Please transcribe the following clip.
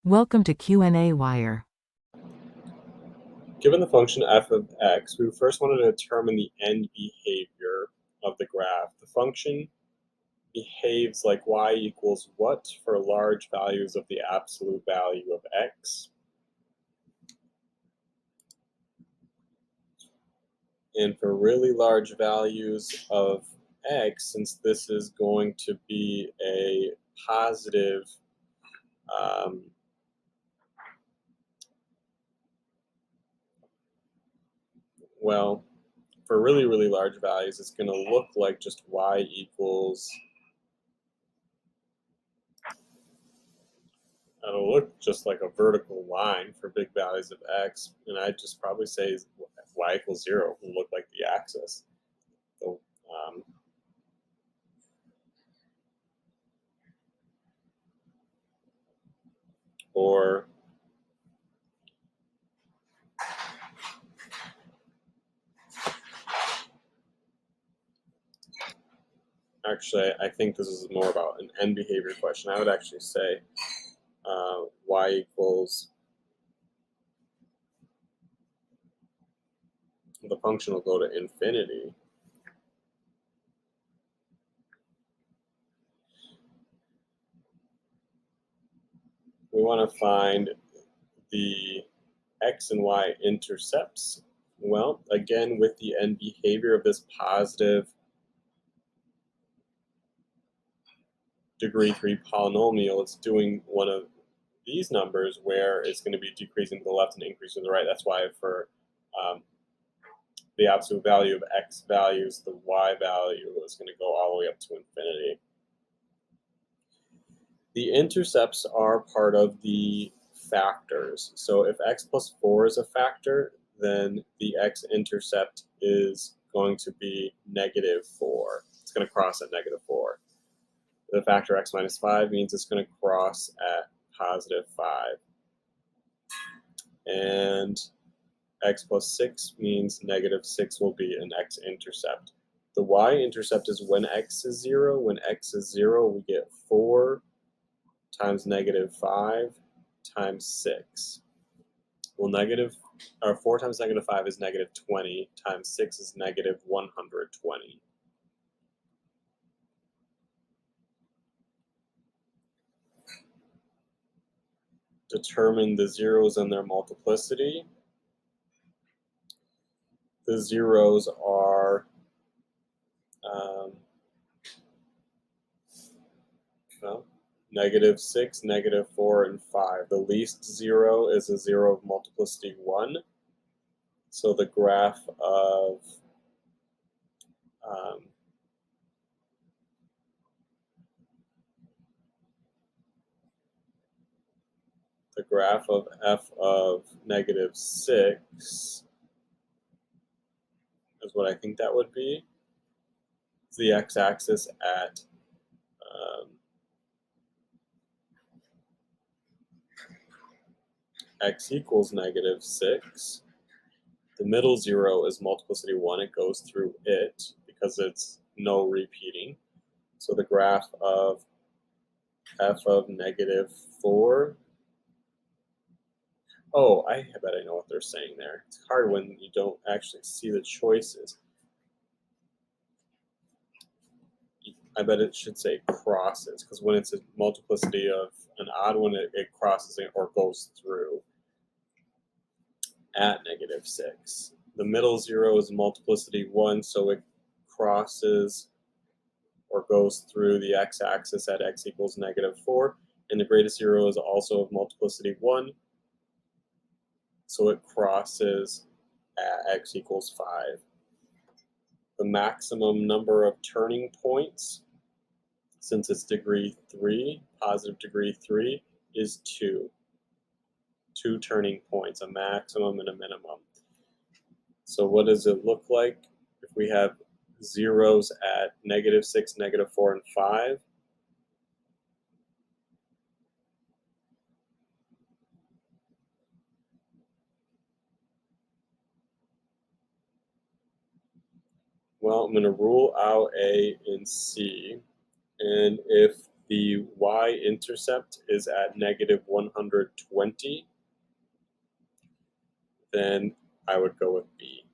Welcome to qnawire. Given the function f of x, we first want to determine the end behavior of the graph. The function behaves like y equals what for large values of the absolute value of x. And for really large values of x, since this is going to be a positive well, for really large values, it's going to look like just y equals, it'll look just like a vertical line for big values of x, and I'd just probably say y equals 0 will look like the axis. So, or actually, I think this is more about an end behavior question. I would actually say y equals, the function will go to infinity. We want to find the x and y intercepts. Well, again, with the end behavior of this positive degree 3 polynomial, it's doing one of these numbers where it's going to be decreasing to the left and increasing to the right. That's why for the absolute value of x values, the y value is going to go all the way up to infinity. The intercepts are part of the factors. So if x plus 4 is a factor, then the x-intercept is going to be -4. It's going to cross at -4. The factor x minus 5 means it's going to cross at +5. And x plus 6 means -6 will be an x-intercept. The y-intercept is when x is 0. When x is 0, we get 4 times -5 times 6. Well, 4 times -5 is -20 times 6 is -120. Determine the zeros and their multiplicity. The zeros are -6, -4, and 5. The least zero is a zero of multiplicity 1. So the graph of f of -6 is what I think that would be. It's the x-axis at x equals -6. The middle zero is multiplicity 1. It goes through it because it's no repeating. So the graph of f of -4. Oh, I bet I know what they're saying there. It's hard when you don't actually see the choices. I bet it should say crosses, because when it's a multiplicity of an odd one, it crosses it or goes through at -6. The middle zero is multiplicity 1, so it crosses or goes through the x-axis at x equals -4. And the greatest zero is also of multiplicity 1, so it crosses at x equals 5. The maximum number of turning points, since it's degree 3, positive degree 3, is 2. 2 turning points, a maximum and a minimum. So what does it look like if we have zeros at -6, -4, and 5? Well, I'm going to rule out A and C. And if the y-intercept is at negative 120, then I would go with B.